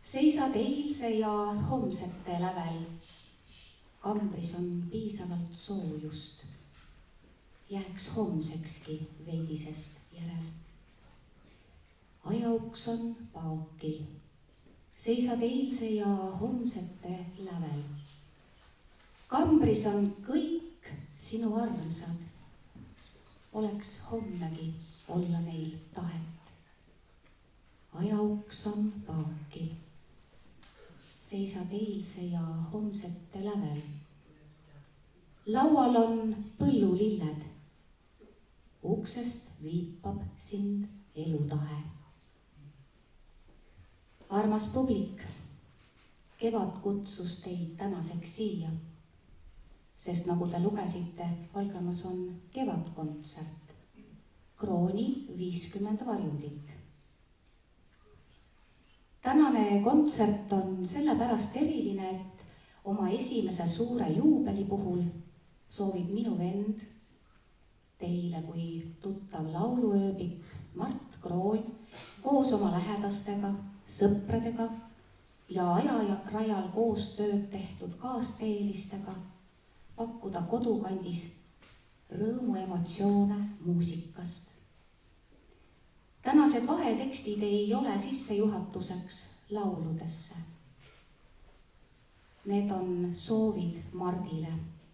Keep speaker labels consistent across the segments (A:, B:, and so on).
A: Seisad eilse ja homsete lävel. Kambris on piisavalt soojust. Jääks homsekski veidisest järel. Ajauks on paokil. Seisad eilse ja homsete lävel. Kambris on kõik sinu armsad. Oleks hommegi olla neil tahet. Ajauks on paokil. Seisad eilse ja homsete lävel. Laual on põllulilled. Uksest viipab sind elutahe. Armas publik, kevad kutsus teid tänaseks siia, sest nagu te lugesite, algamas on kevadkontsert, Krooni 50 varjundit. Tänane kontsert on sellepärast eriline, et oma esimese suure juubeli puhul soovib minu vend teile kui tuttav lauluööbik Mart Kroon koos oma lähedastega, sõpradega ja ajarajal koos tööd tehtud kaasteelistega pakkuda kodukandis rõõmu emotsioone muusikast. Tänased vahetekstid ei ole sissejuhatuseks lauludesse. Need on soovid Mardile.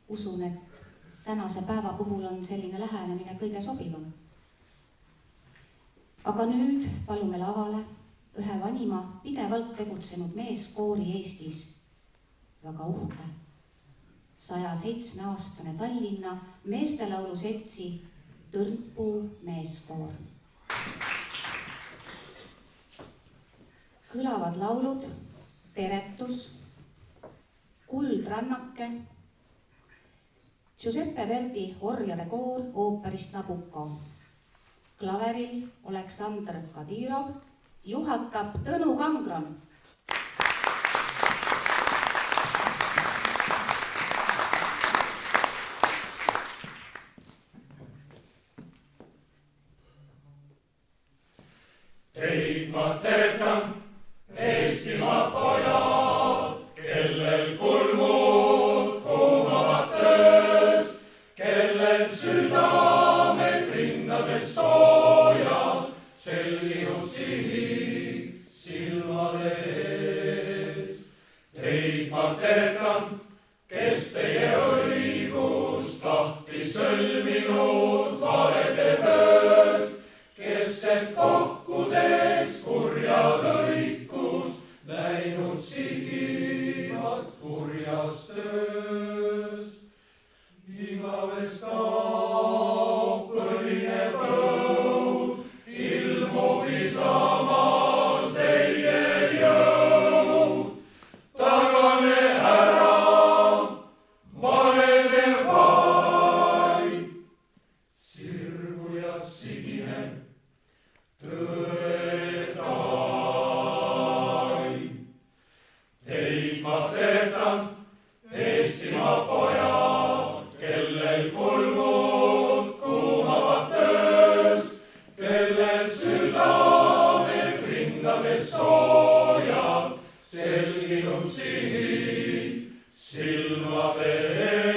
A: Usun, et tänase päeva puhul on selline lähenemine kõige sobivam. Aga nüüd palume lavale ühe vanima pidevalt tegutsenud meeskoori Eestis. Väga uhke. 107-aastane Tallinna meestelaulu seltsi Tõrnpuu meeskoor. Kõlavad laulud Teretus, Kuldrannake, Giuseppe Verdi Orjade koor ooperist Nabucco. Klaveril Aleksandr Kadirov, juhatab Tõnu Kangron.
B: Teid ma teretan, Eestimaa pojad, kellel kulmud kuumavad töös, kellel südamed rinnades soojad, selginud sihid silmade ees. Teid ma teretan, kes teie õigust tahti sõlminud valede pöös, kes end kokkudes kurja lõikus näinud sigivad kurjas töös. Igavest põline põud ilmub isamal teie jõud. Tagane ära valede vaid, sirgu ja sigine tõetain. Teid ma teretan, Eestimaa pojad, kellel kulmud kuumavad töös, kellel südamed rindades soojad, selginud sihid silmade ees.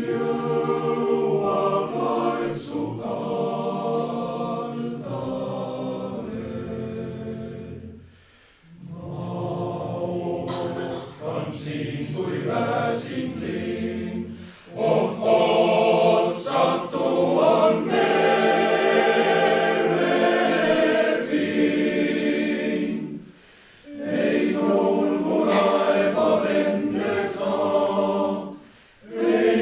B: jõuab laitsu kaldale. Ma ootan sind kui väsinud lind, otsatu on merepind. Ei tulgu laeva enne saa, ei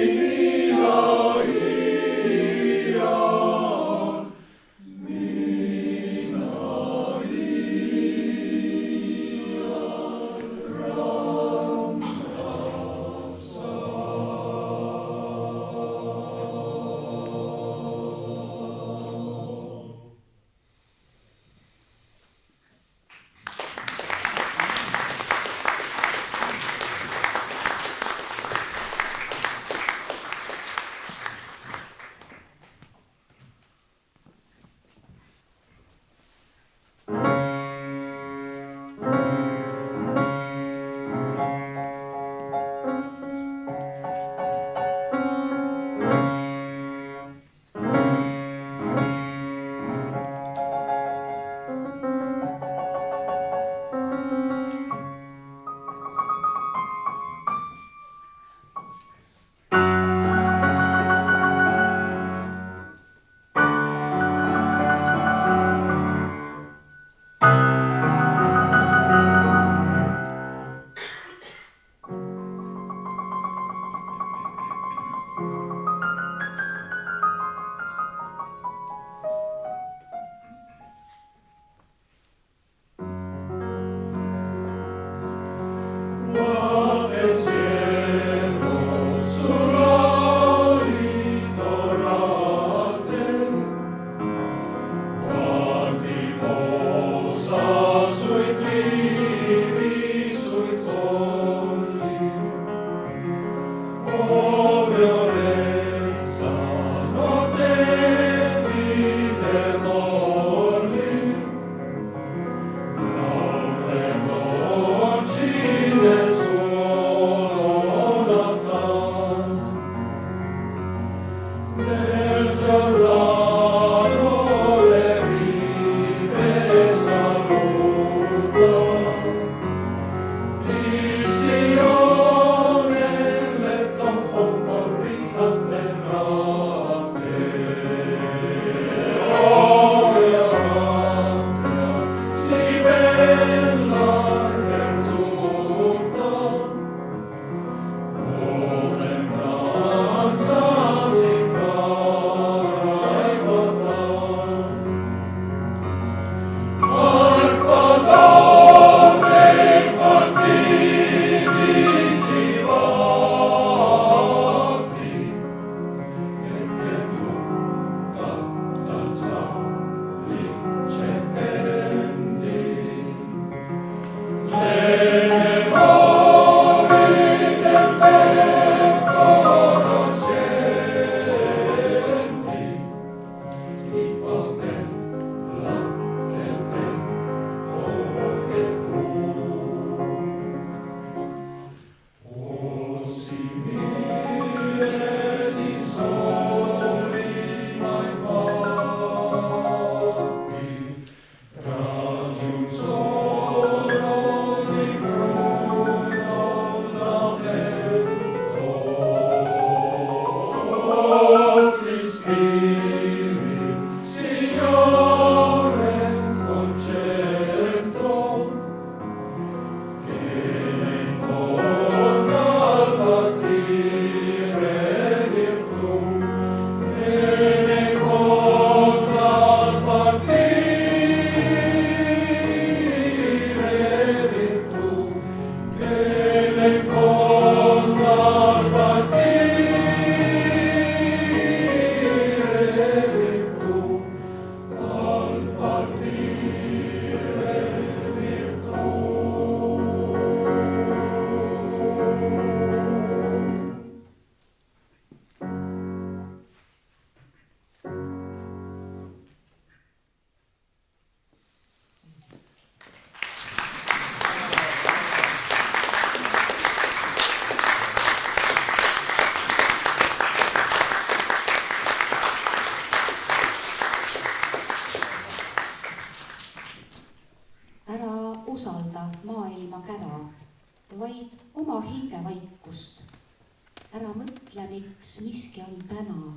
A: miks miski on täna.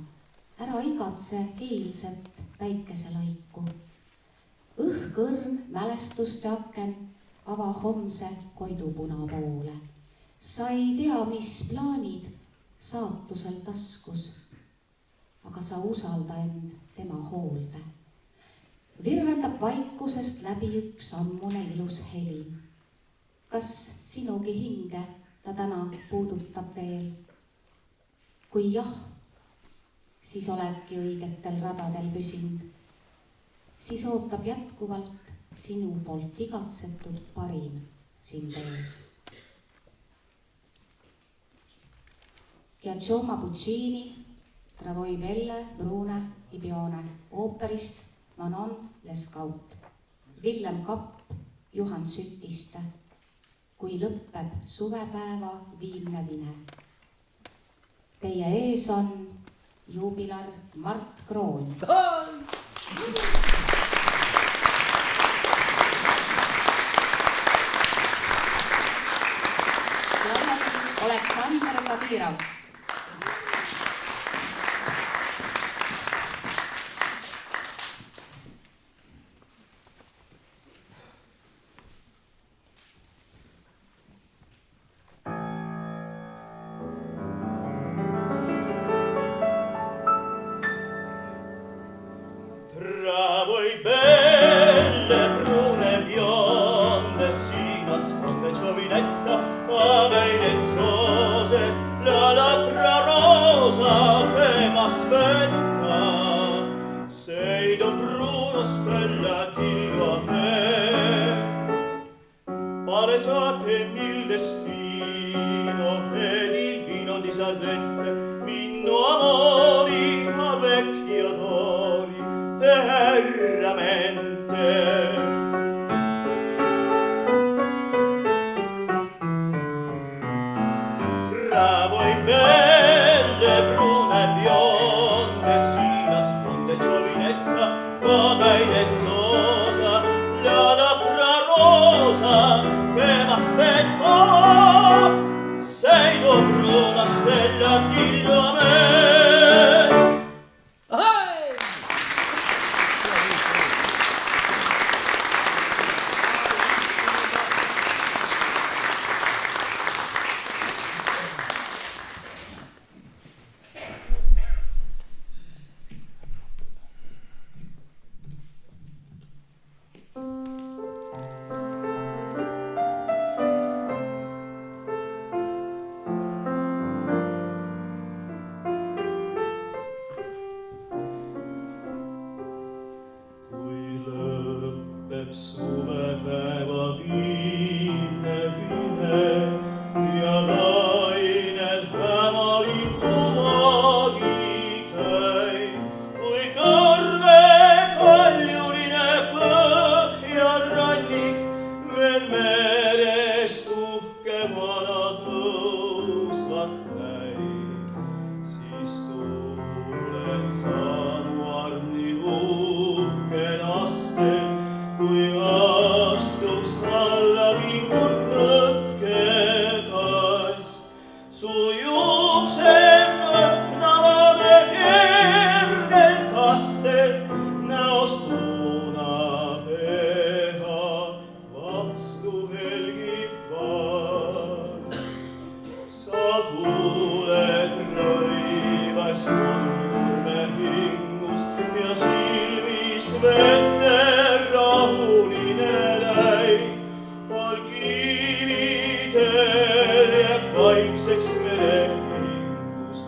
A: Ära igatse eilset päikeselaiku. Õhkõrn mälestuste aken ava homse koidupuna poole. Sa ei tea, mis plaanid saatusel taskus, aga sa usalda end tema hoolde. Virvendab vaikusest läbi üks ammune ilus heli. Kas sinugi hinge ta täna puudutab veel? Kui jah, siis oledki õigetel radadel püsinud. Siis ootab jätkuvalt sinu poolt igatsetud parim sind ees. Giacomo Puccini, Tra voi belle brune I pione ooperist Manon Lescaut. Villem Kapp, Juhan Sütiste. Kui lõppeb suvepäeva viimne vine. Teie ees on juubilar Mart Kroon. Aleksandr Kadyrov.
C: Tra voi belle brune bionde si nasconde giovinetta avenezzose la labbra rosa che m'aspetta. Sei do Bruno Stella, dillo a me, palesatemi il destino ed il vino disardente, minno amori a vecchi adori terramente. Tra voi belle brune bionde si nasconde giovinetta vainezzosa la labbra rosa che m'aspetta. Sei do Bruna Stella, dillo a me. Suvepäeva viimne vine ja lainel hämariku vahi käib, kui kõrve kaljuline põhjarannik veel merest uhkemana tõusvat näib. Siis tuled sa mu armni uhkel astel, kui astuks alla vingud lõtkekast, su juuksed lõhnavame kergel kastel, näost punapeha vastu helgib vast. Sa tuled rõivas kodunurme hingus ja silmis vette rahuline läid, all kividel jääb vaikseks merehingus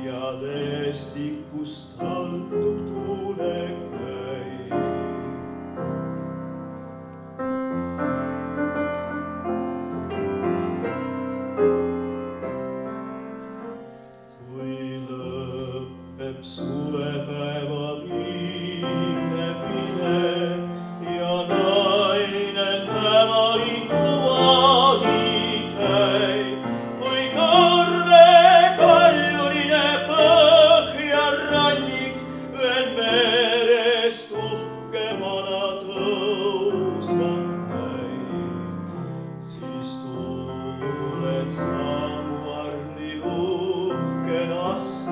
C: ja lestikust haldub tuulekäik. Kui lõppeb suvepäeva viimne vine ja nainel hämariku vahi käib, kui kõrve kaljuline põhjarannik veel merest uhkemana tõusvat näib, siis tuled sa mu armni uhkel astel.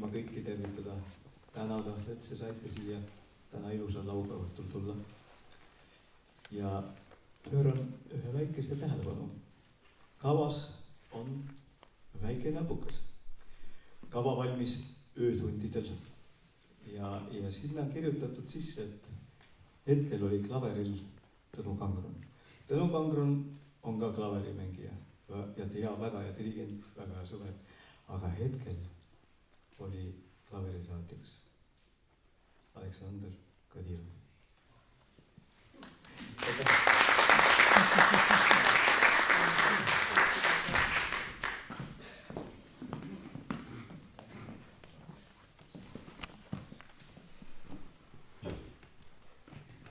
D: ma kõiki tervitada, tänada, et see saite siia täna ilusal laupäevatul tulla. Ja pööran ühe väikese tähelepanu. Kavas on väike näpukas. Kava valmis öötundidel ja sinna on kirjutatud sisse, et hetkel oli klaveril Tõnu Kangron. Tõnu Kangron on ka klaverimängija ja väga hea dirigent, väga hea sõber, aga hetkel oli klaverisaatjaks Aleksandr Kadirov.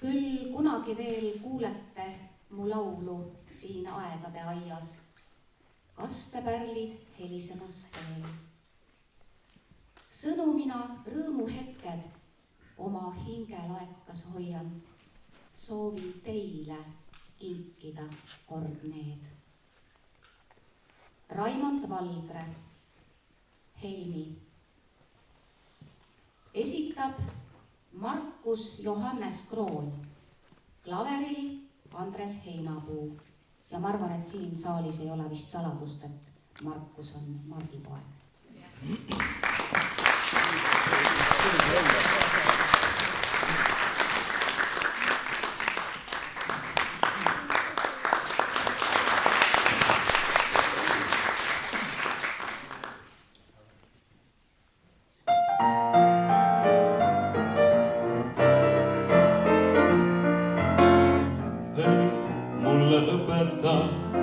A: Küll kunagi veel kuulete mu laulu siin aegade aias, kastepärlid helisemas teel. Sõnumina rõõmuhetked oma hingelaekas hoian, soovin teile kinkida kord need. Raimond Valgre, Helmi. Esitab Markus Johannes Kroon, klaveril Andres Heinapuu ja ma arvan, et siin saalis ei ole vist saladust, et Markus on Mardi poeg.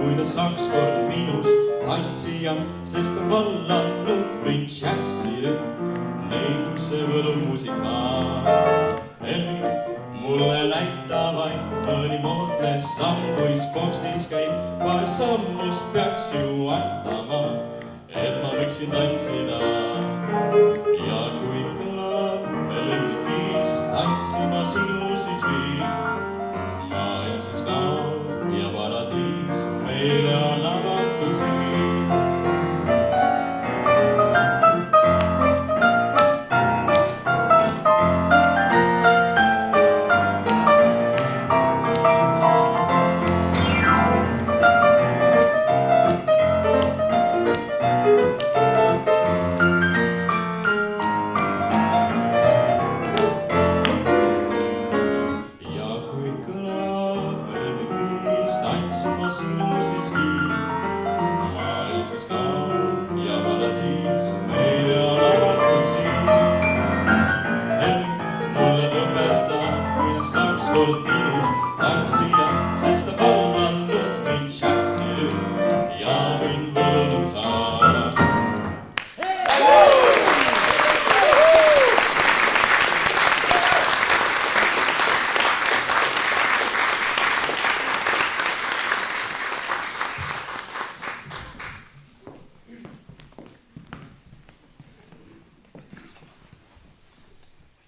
C: Kuidas saaks kord minust tantsija, sest on vallanud mind džässirütm ning see võlumuusika. Helmi, mulle näita vaid mõni moodne samm, kui spoksis käib, paar sammust peaks ju aitama, et ma võiksin tantsida. Ja kui kõlab me lemmikviis, tantsima sinu siis vii, maailm siis kaob ja paradiis meile on avatud siin.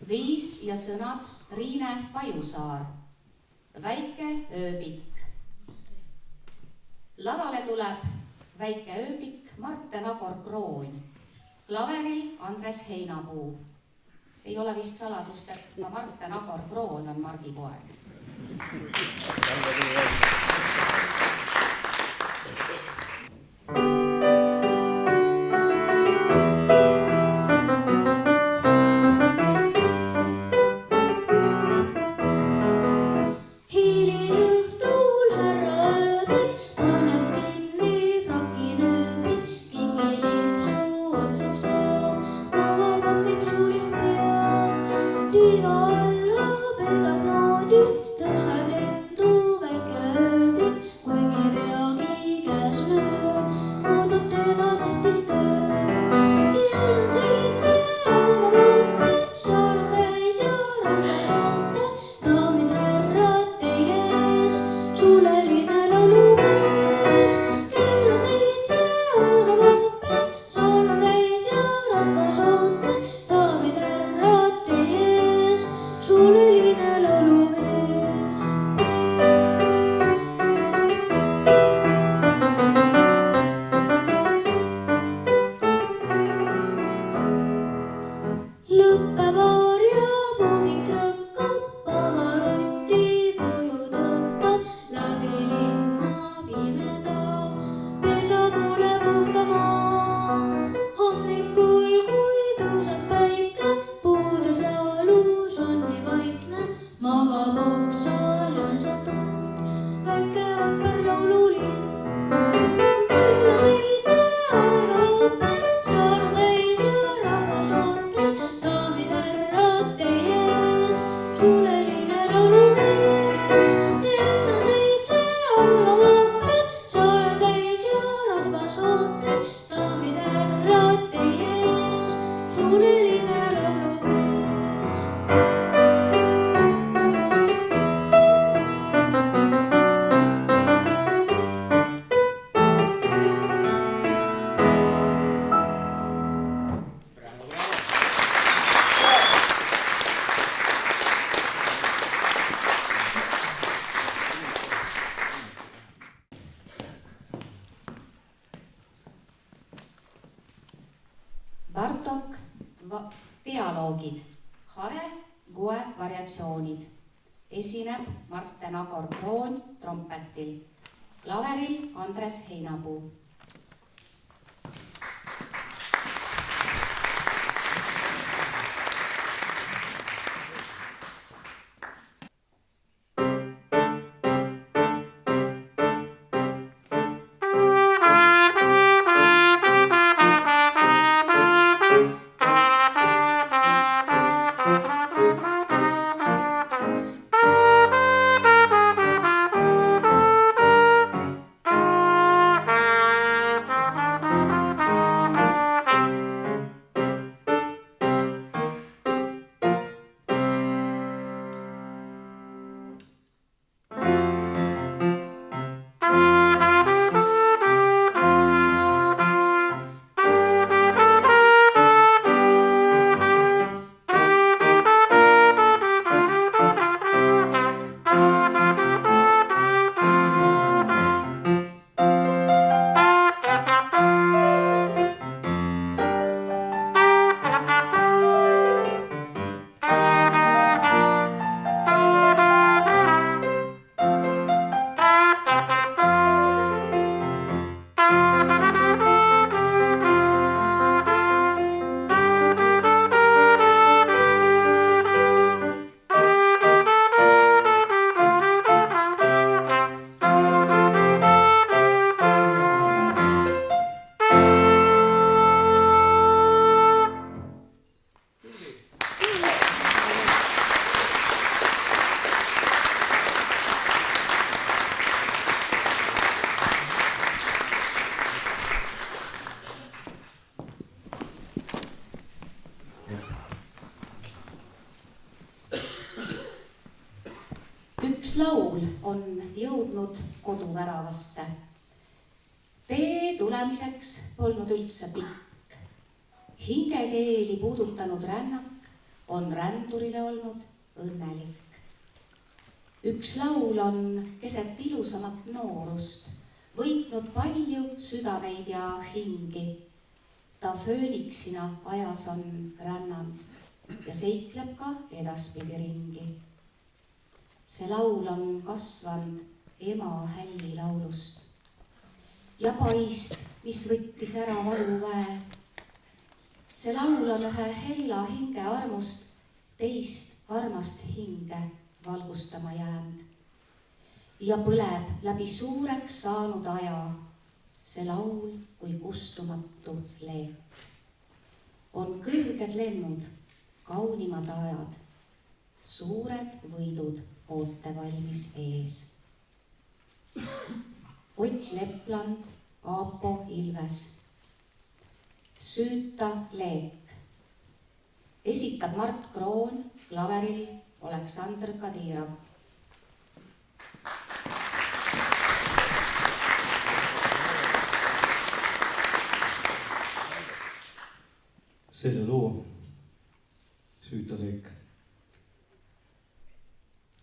A: Viis ja sõnad Triine Pajusaar, Väike ööbik. Lavale tuleb Väike ööbik Marten Agor Kroon, klaveril Andres Heinapuu. Ei ole vist saladust, et ka Marten Agor Kroon on Mardi poeg.
E: Alla peedab noodid, tõuseb lendu väike öö.
A: dialoogid, hare, goe variatsioonid. Esineb Marten Agor Kroon trompetil, klaveril Andres Heinapuu. Üks laul on jõudnud koduväravasse. Tee tulemiseks polnud üldse pikk. Hingekeeli puudutanud rännak on rändurile olnud õnnelik. Üks laul on keset ilusamat noorust, võitnud palju südameid ja hingi. Ta fööniksina ajas on rännanud ja seikleb ka edaspidi ringi. See laul on kasvanud ema hälli laulust ja paist, mis võttis ära valuväe. See laul on ühe hella hinge armust teist armast hinge valgustama jäänud ja põleb läbi suureks saanud aja. See laul kui kustumatu leek. On kõrged lennud, kaunimad ajad, suured võidud oote valmis ees. Ott Lepland, Aapo Ilves. Süüta leek. Esitab Mart Kroon, klaveril Aleksandr Kadirov.
D: Selle loo Süüta leek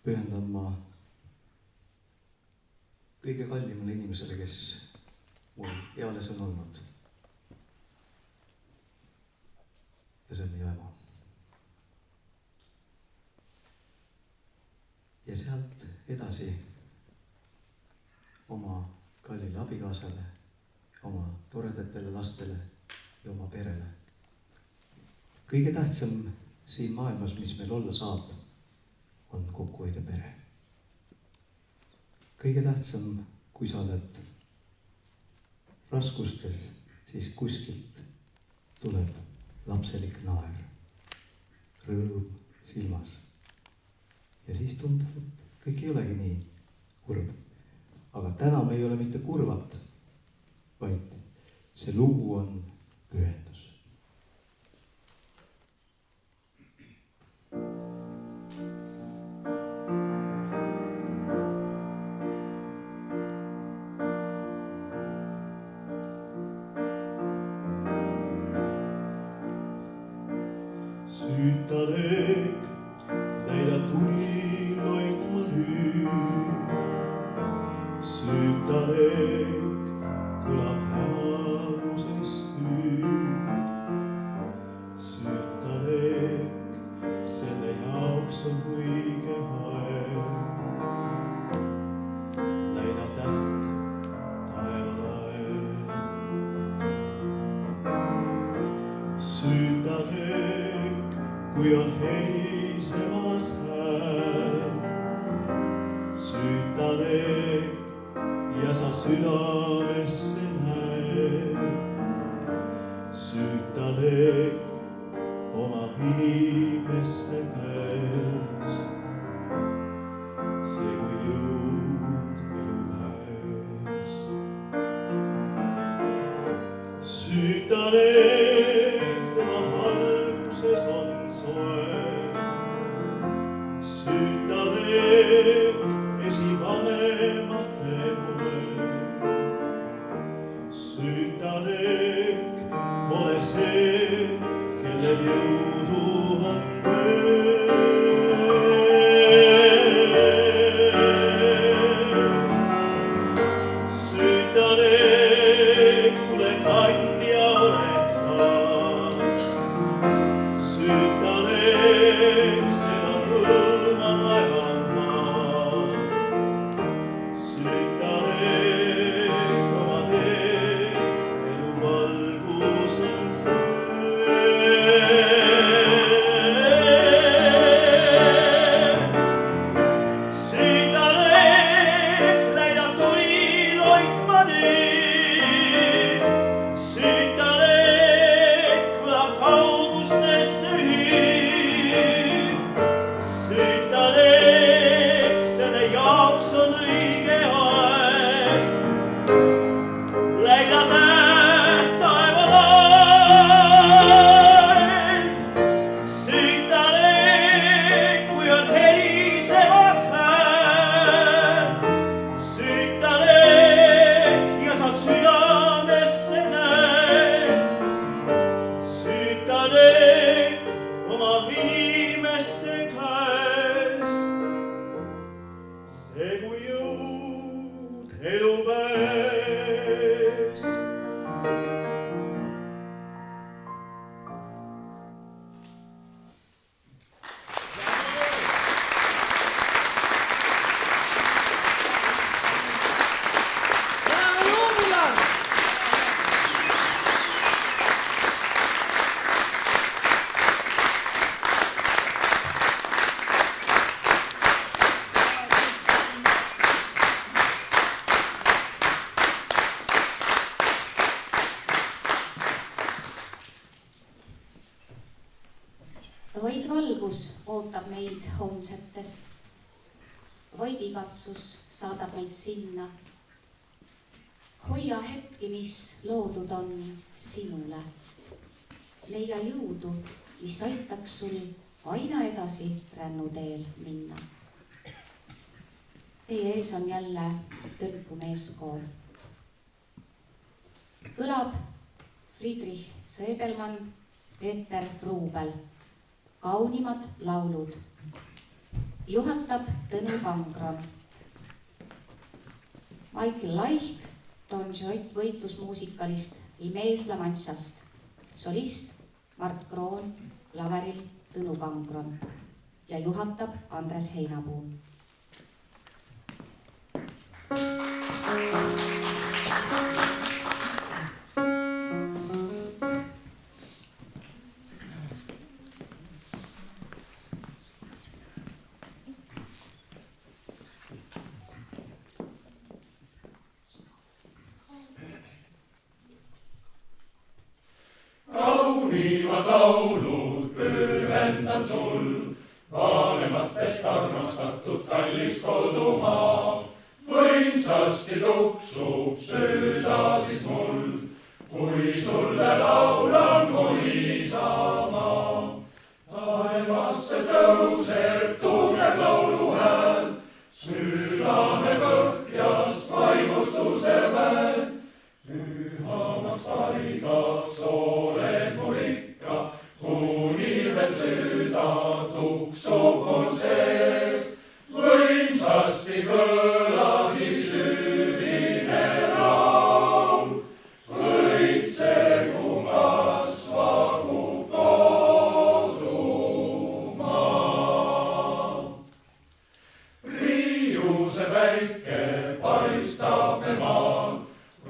D: pühendan ma kõige kallimale inimesele, kes mul eales on olnud. Ja see on minu ema. Ja sealt edasi oma kallile abikaasale, oma toredatele lastele ja oma perele. Kõige tähtsam siin maailmas, mis meil olla saab, on kokku hoida pere. Kõige tähtsam, kui sa oled raskustes, siis kuskilt tuleb lapselik naer, rõõm silmas. Ja siis tundub, et kõik ei olegi nii kurb. Aga täna me ei ole mitte kurvad, vaid see lugu on pühendus.
C: Süüta leek, näida tulimaid ma lüün. Süüta leek, kõlab hämarusest nüüd. Süüta leek,
D: kui on helisemas hääl. Süütad ja sa südamesse näed. Süütad oma inimeste käes. See kui jõud eluväes. Süütad tema valguses on soe. Süütad esivanemate moe. Süütad ole see, kellel jõudu on veel. Süütad tule kandja oled sa. Süütad seda põlma vajan ma. Süütad oma teed, elu valgus on see. Süütad läidab tuli loitma nüüd. Süütad kõlab kaugustesse hüüd. Süütad selle jaoks on õige aeg. Läida taeva lael. Süütad kui on helisemas hääl. Süütad ja sa südamesse näed. Süütad oma inimeste käes. See kui jõud eluväes.
A: Vaid valgus ootab meid homsetes. Vaid igatsus saadab meid sinna. Hoia hetki, mis loodud on sinule. Leia jõudu, mis aitaks sul aina edasi rännuteel minna. Teie ees on jälle Tölpu meeskoor. Kõlab Friedrich Sõebelmann, Peeter Ruubel. Kaunimad laulud. Juhatab Tõnu Kangron. Michael Leicht, Don Joit võitlusmuusikalist Ilmees La Manchast. Solist Mart Kroon, klaveril Tõnu Kangron ja juhatab Andres Heinapuu.
B: Kaunimad laulud pühendan sul, vanematest armastatud kallis kodumaa. Võimsasti tuksub süda siis mul, kui sulle laulan mu isamaa. Taevasse tõuseb tugev lauluhääl, südame põhjast vaimustuse väel. Pühamaks paigaks oled mul ikka, kuni veel süda tuksub mul sees. Võimsasti kõlasid süüdine laul, õitsegu kasvagu kodumaa. Riiuse päike paistab me maal,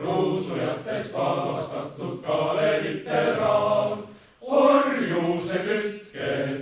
B: ruusujatest vabastatud Kalevite raal. Orjuse kütkes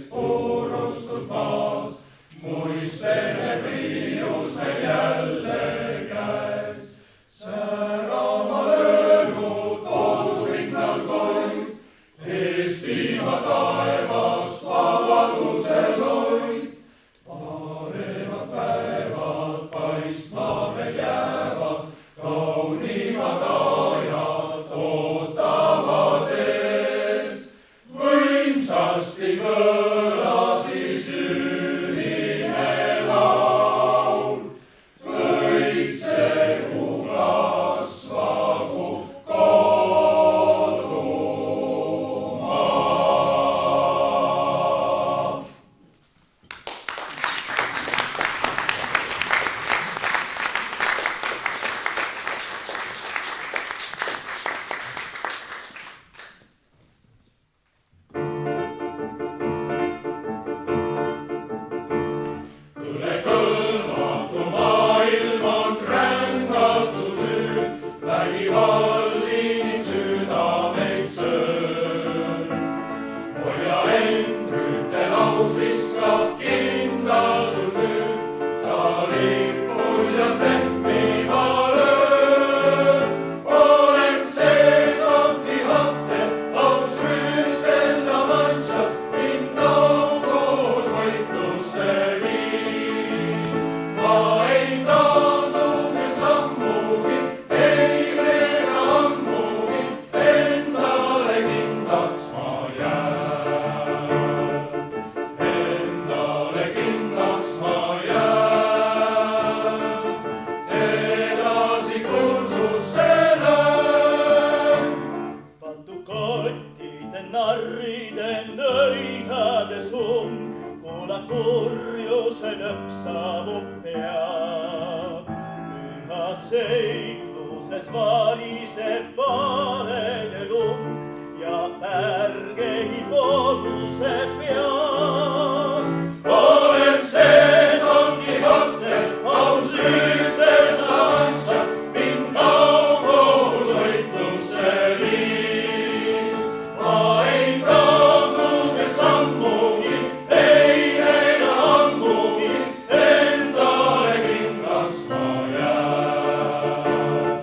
C: seikluses variseb valede lund ja ärgehib oluse peal.
B: olen see Don Quixote, au süütel avantsas, mind naukohus võitlusse viib. Ma ei taandunud sammugi, ei leia ammugi, endale kindlaks ma jään.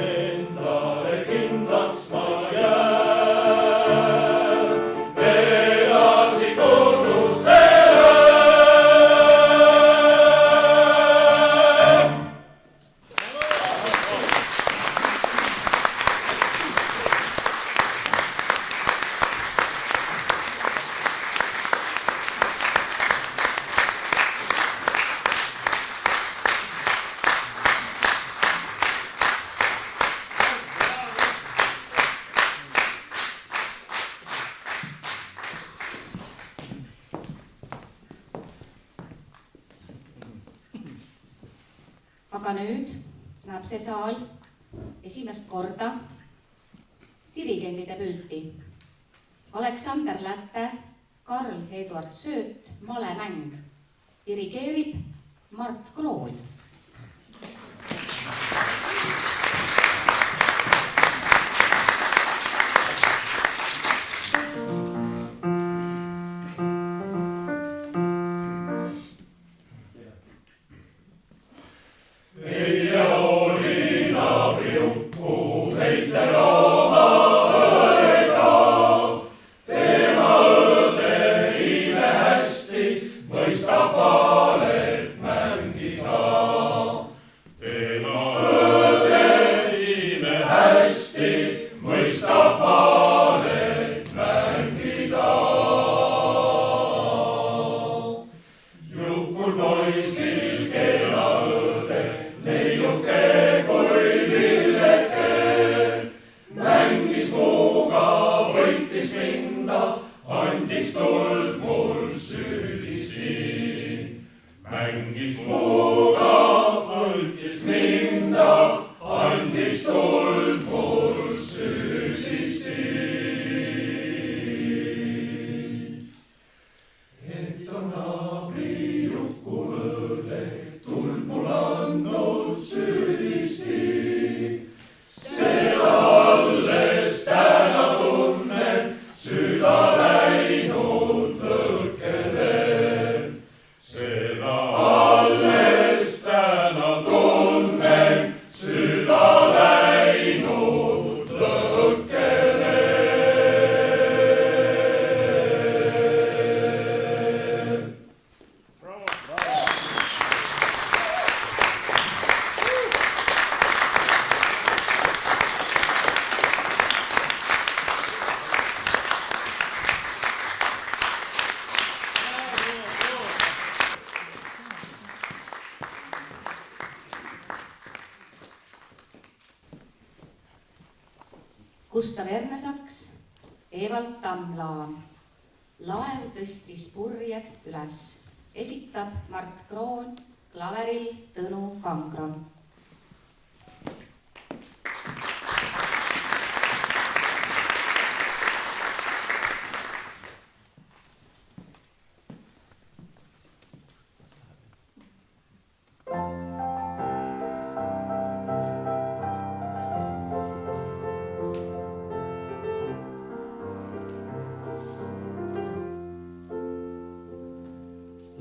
B: Endale kindlaks ma jään, edasi kursusse öö.
A: Aga nüüd näeb see saal esimest korda dirigendi debüüti. Aleksander Läte, Karl Eduard Sööt, malemäng. Dirigeerib Mart Kroon.
B: Meie oli naabriukku meite Rooma õega. Tema õde ime hästi mõistab valet mängida. Tema õde ime hästi mõistab valet mängida. Jukul poisil kena õde, neiuke kui lilleke, mängis muuga, võitis minda, andis tuld mul süüdisi. Mängis muuga, võitis minda, andis tuld mul süüdisi. Et on naabri Juku õde tuld mul andnud süüdisti. Seda alles täna tunnen, süda läinud lõkkele. Seda alles täna tunnen, süda läinud lõkkele.
A: Gustav Ernesaks, Evald Tamlaan. Laev tõstis purjed üles. Esitab Mart Kroon, klaveril Tõnu Kangro.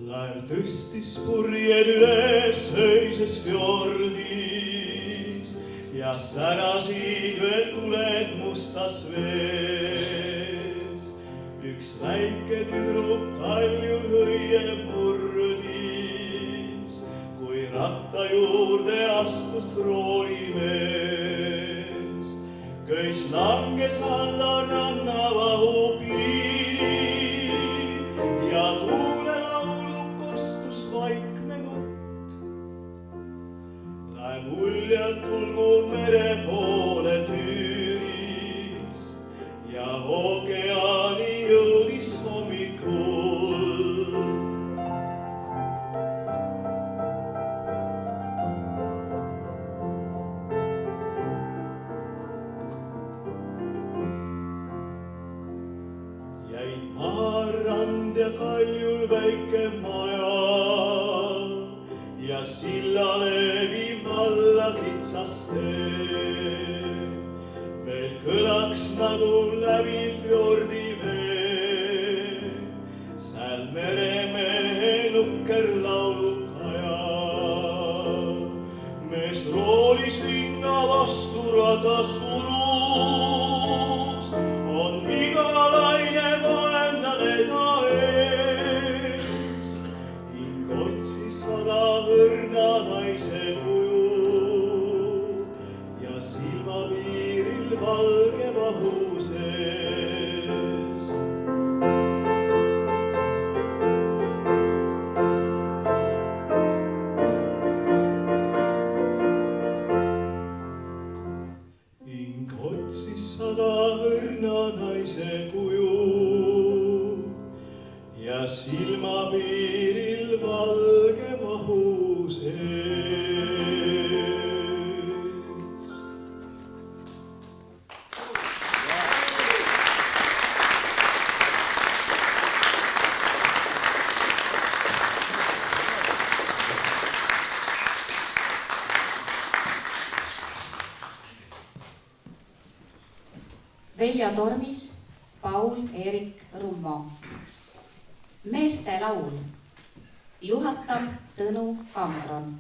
C: Laev tõstis purjed üles öises fjordis ja särasid veel tuled mustas vees. Üks väike tüdruk kaljul hõie murdis, kui ratta juurde astus roolimees. Köis langes alla rannavahu piiri ja tuulelaulu kostus vaikne nutt. Laev uljalt tulgu mere poole tüüris ja ookeani jõudis hommikul. kaljul väike maja ja sillale viib alla kitsas tee. Veel kõlaks nagu läbi fjordi vee, sääl meremehe nukker laulukaja. Mees roolis linna vastu rada surus, on iga laine vaenlane ta ees. Hing otsis sada õrna naise kuju ja silmapiiril valge vahu sees. Hing otsis sada õrna naise kuju ja silmapiiril valge vahu sees.
A: Velja Tormis, Paul-Eerik Rummo. Meeste laul. Juhatab Tõnu Kangron.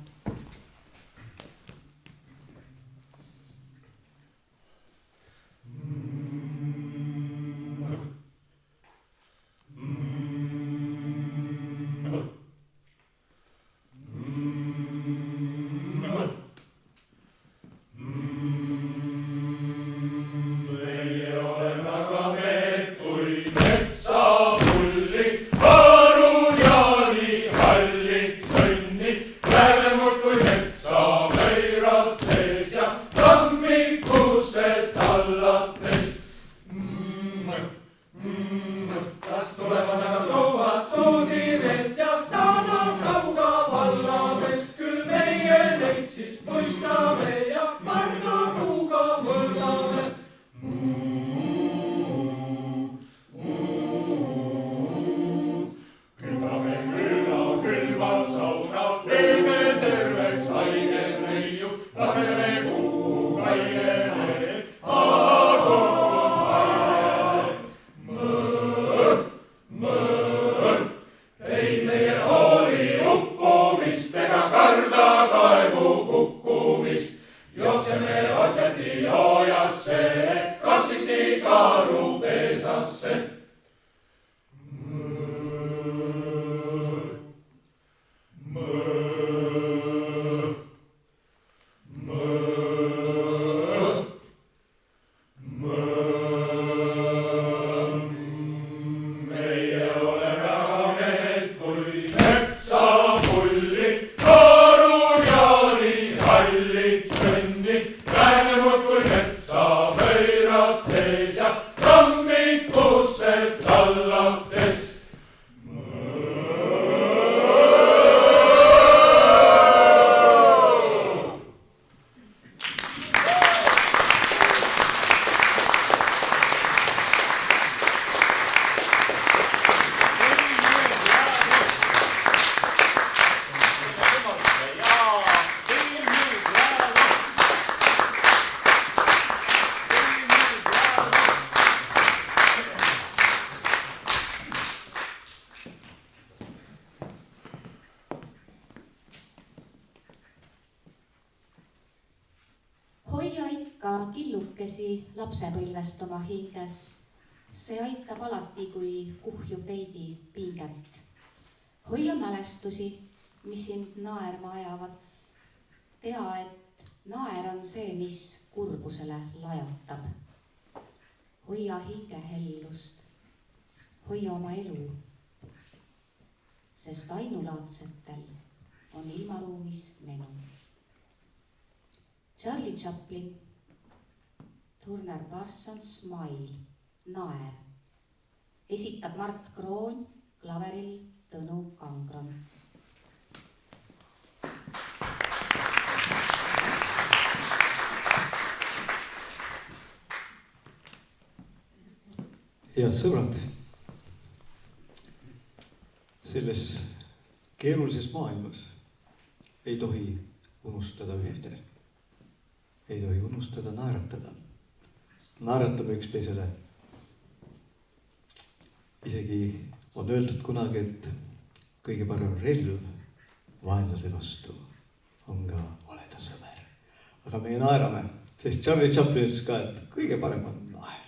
A: Killukesi lapsepõlvest oma hinges. See aitab alati, kui kuhjub veidi pinget. Hoia mälestusi, mis sind naerma ajavad. Tea, et naer on see, mis kurbusele lajatab. Hoia hinge hellust. Hoia oma elu. Sest ainulaadsetel on ilmaruumis menu. Charlie Chaplin, Turner Parsons, Smile, Naer. Esitab Mart Kroon, klaveril Tõnu Kangron.
D: Head sõbrad, selles keerulises maailmas ei tohi unustada ühte. Ei tohi unustada naeratada. Naeratame üksteisele. Isegi on öeldud kunagi, et kõige parem relv vaenlase vastu on ka valeda sõber. Aga meie naerame, sest Charlie Chaplin ütles ka, et kõige parem on naer.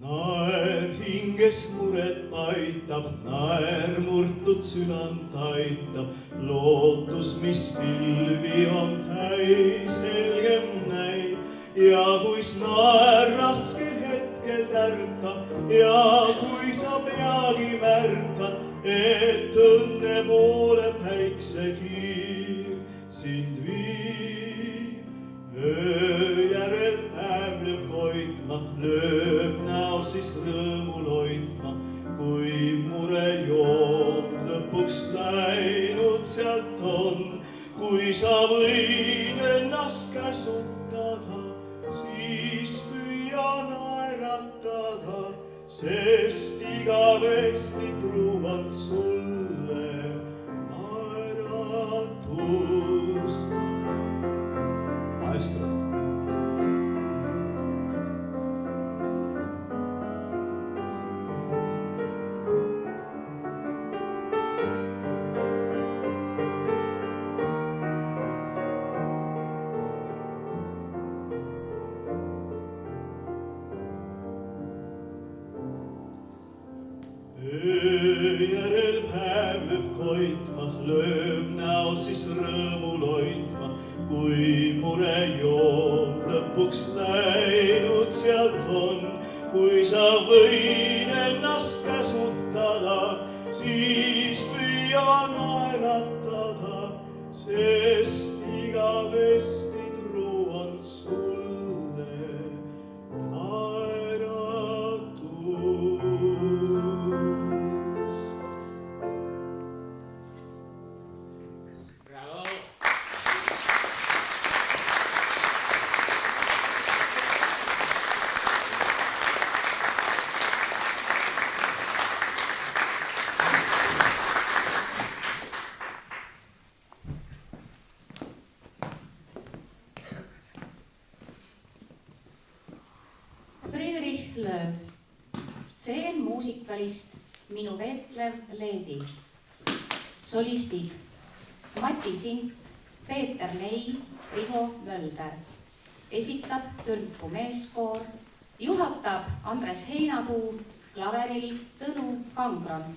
D: Naer hinges muret aitab, naer murtud südant aitab, lootus, mis pilvi on täis, helgem näib. Ja kuis naer raskel hetkel tärkab ja kui sa peagi märkad, et õnne poole päiksekiir sind viib. Öö järel päev lööb hoidma, lööb näo siis rõõmul hoidma, kui mure joon lõpuks läinud sealt on. Kui sa võid ennast käsutada, siis püüa naeratada, sest igavesti truuvad sulle naeratus. Maestro. Järel päev lööb koitma, lööb näo siis rõõmul hoidma, kui mure joon lõpuks läinud sealt on. Kui sa võid ennast käsutada, siis püüa naeratada, sest igavesti truuan sulle naeratus.
A: Friedrich Lööv, stseen muusikalist Minu veetlev leedi. Solistid Mati Sink, Peeter Nei, Riho Mölder. Esitab Türku meeskoor, juhatab Andres Heinapuu, klaveril Tõnu Kangron.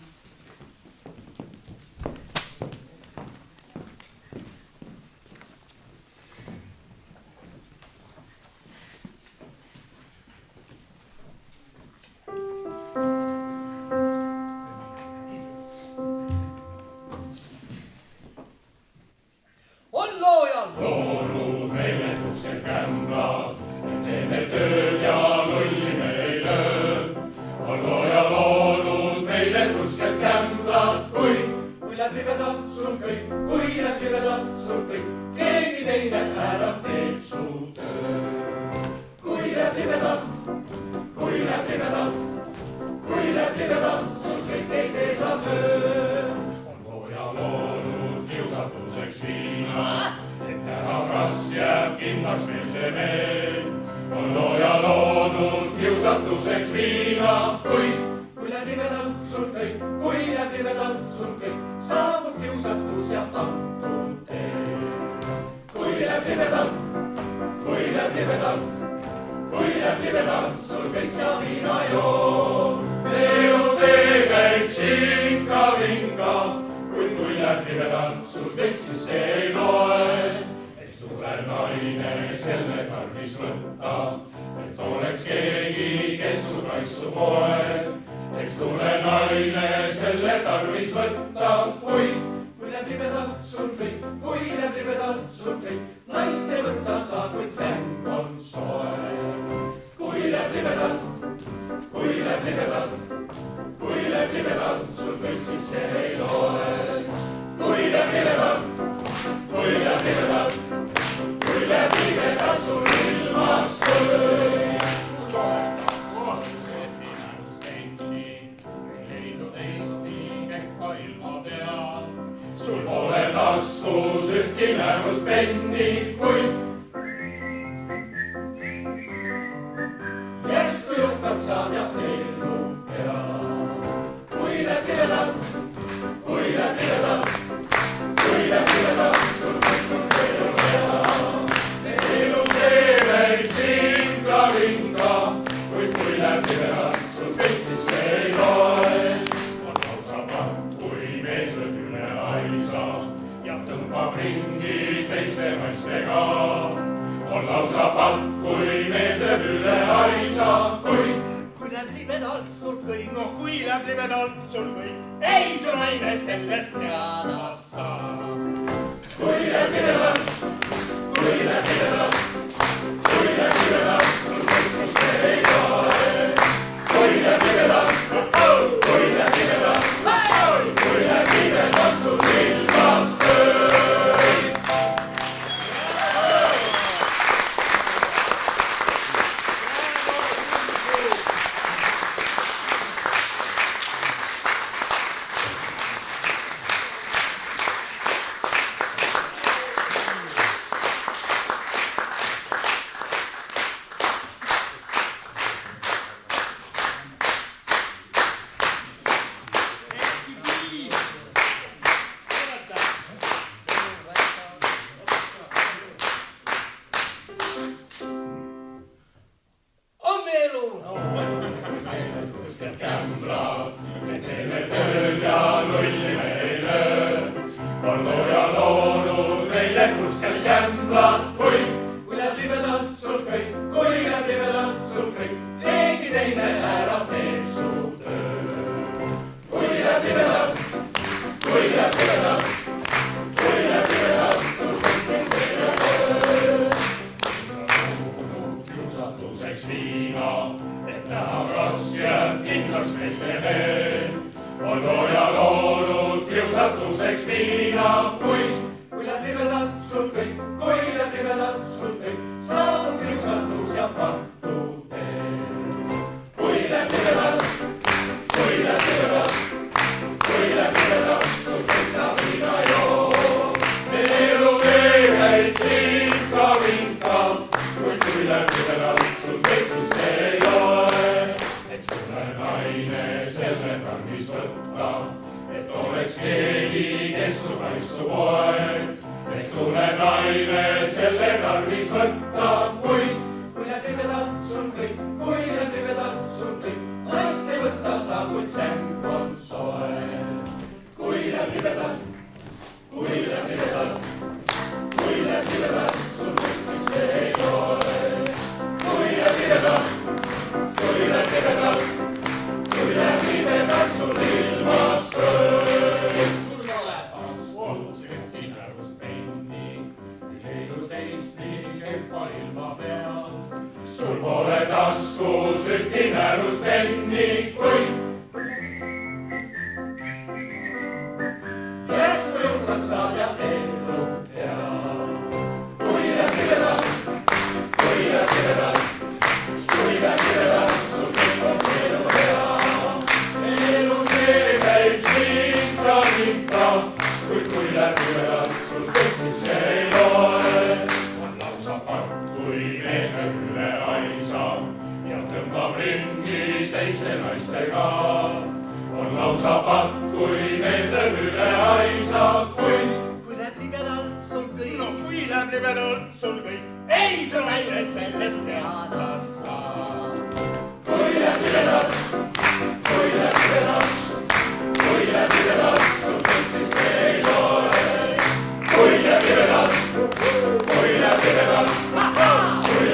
B: Loonud meile tusse kämblad, teeme tööd ja lolli me ei löö. On looja loonud meile tusse kämblad, kui läbi vedab sul kõik, kui läbi vedab sul kõik, keegi teine ära teeb su töö. Kui läbi vedab sul kõik, teiste sa töö. On looja loonud kiusatuseks viina, kas jääb kindlaks meil see meel. On looja loonud kiusatuseks viina, kui läbi vedab sul kõik, saabub kiusatus ja antud tee. Kui läbi vedab sul kõik sa viina joo. Elu tee käib sinka-vinka, kui läbi vedab sul kõik, siis see ei loe. Tule naine selle tarvis võtta, et oleks keegi, kes su kaitsu poeg. Eks tule naine selle tarvis võtta, kui läbi vedab sul kõik, naiste võtta sa, kuid säng on soe. Kui läbi vedab sul kõik, siis see ei loe. Kui läbi vedab sul ilmas kõõr. pennikuid. Järsku jõukaks saab ja elu peab. Kui läheb pidevalt, kui läheb pidevalt, kui läheb pidevalt, sul mõtles elu peab. Elu teemeid singa vinga, kuid kui läheb pidevalt, sul kõik siis ei loe. On lausa patt, kui mees on üle aisa ja tõmbab ringi teiste naistega. On lausa patt, kui mees on üle aisa, kuid kui läheb libedalt sul kõik, no kui läheb libedalt sul kõik, ei su naine sellest teada saa. Kui läheb libedalt, kui läheb libedalt, kui läheb libedalt, sul kõik siis see ei loe. Kui läheb libedalt, kui läheb libedalt, kui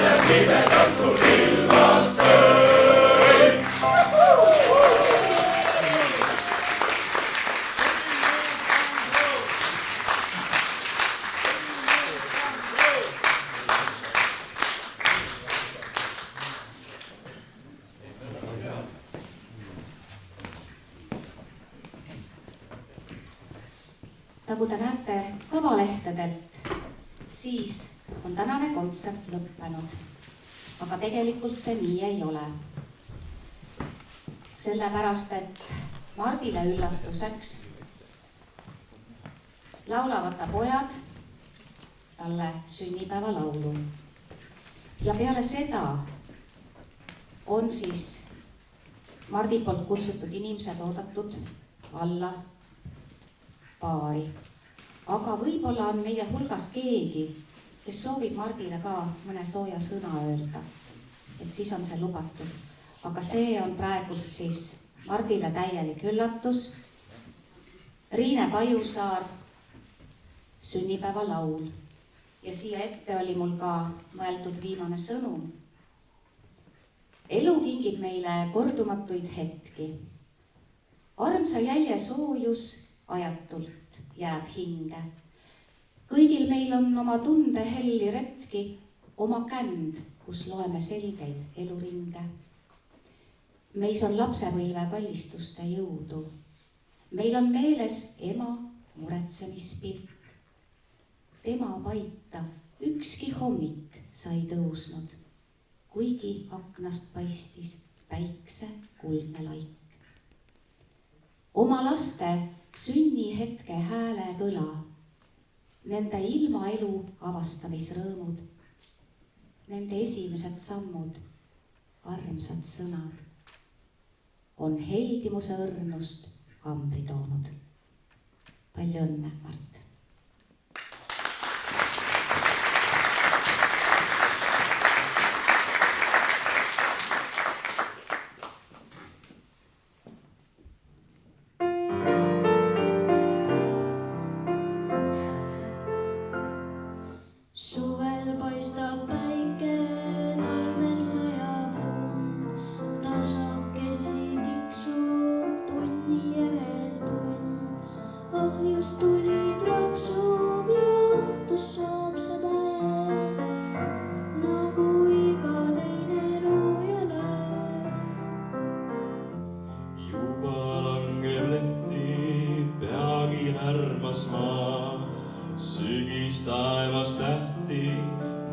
B: läheb libedalt, sul ilmas kõik.
A: Nagu te näete kavalehtedelt, siis on tänane kontsert lõppenud. Aga tegelikult see nii ei ole. Sellepärast, et Mardile üllatuseks laulavad ta pojad talle sünnipäevalaulu. Ja peale seda on siis Mardi poolt kutsutud inimesed oodatud alla baari. Aga võib-olla on meie hulgas keegi, kes soovib Mardile ka mõne sooja sõna öelda. Et siis on see lubatud. Aga see on praegult siis Mardile täielik üllatus. Riine Pajusaar, sünnipäevalaul. Ja siia ette oli mul ka mõeldud viimane sõnum. Elu kingib meile kordumatuid hetki. Armsa jälje soojus ajatult jääb hinge. Kõigil meil on oma tunde helli retki, oma känd, kus loeme selgeid eluringe. Meis on lapsepõlve kallistuste jõudu. Meil on meeles ema muretsemispilk. Tema paita ükski hommik sai tõusnud, kuigi aknast paistis päikse kuldne laik. Oma laste sünnihetke hääle kõla, nende ilmaelu avastamisrõõmud, nende esimesed sammud, armsad sõnad on heldimuse õrnust kambri toonud. Palju õnne, Mart!
E: Suvel paistab päike, talvel sajab lund, tasakesi tiksub tunni järel tund. Oh, just tuli praksuv ja õhtus saab see päev, nagu iga teine roojalev.
C: Juba langeb lehti, peagi härmas maa, sügis taevas tähti,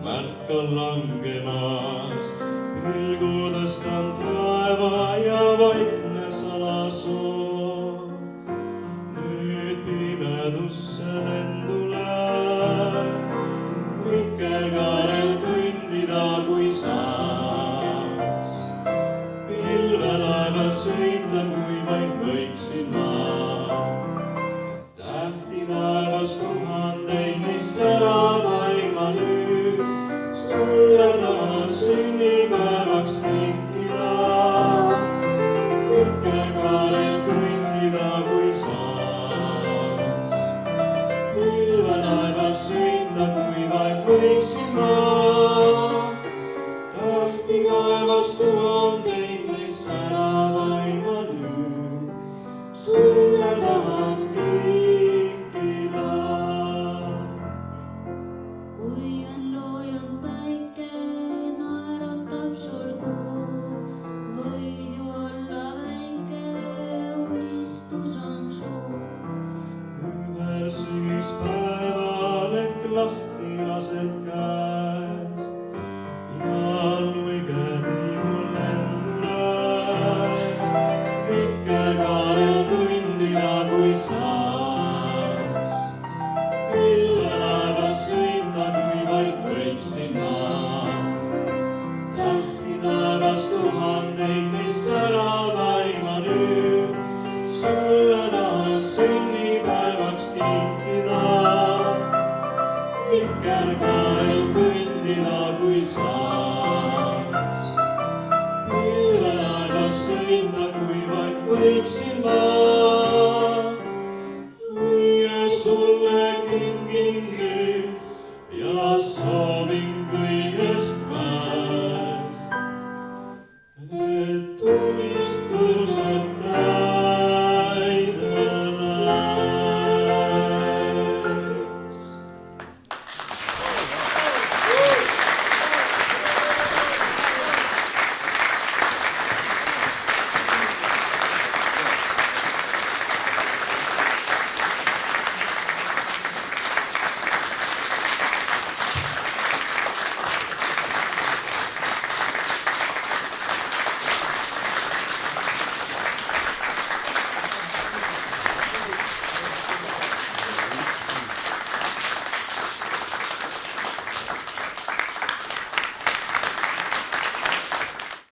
C: märk on langemas. Pilgu tõstan taeva ja vaikne salasoov. Nüüd pimedusse lendule, vikerkaarel kõndida kui saaks. Pilvelaeval sõita, kui vaid võiksin ma. Tähti taevas tuhandeid, mis säravaid ma nüüd sulle tahan sünnipäevaks kinkida. Vikerkaarel kõndida kui saaks. Pilvelaeval sõita, kui vaid võiksin ma. Tähti taevas tuhandeid, mis säravaid ma nüüd sulle tahan kinkida.
E: Kui on loojunud päike, naeratab sul kuu, võid ju olla väike, unistus on suur.
C: Ühel sügispäeval ehk lahti lased käest ja luige tiimul lendule. Vikerkaarel kõndida kui saaks. Pilvelaeval sõita, kui vaid võiksin ma. Tähti taevas tuhandeid, mis säravaid ma nüüd sulle tahan sünnipäevaks kinkida. Vikerkaarel kõndida kui saaks. Pilvelaeval sõita, kui vaid võiksin ma.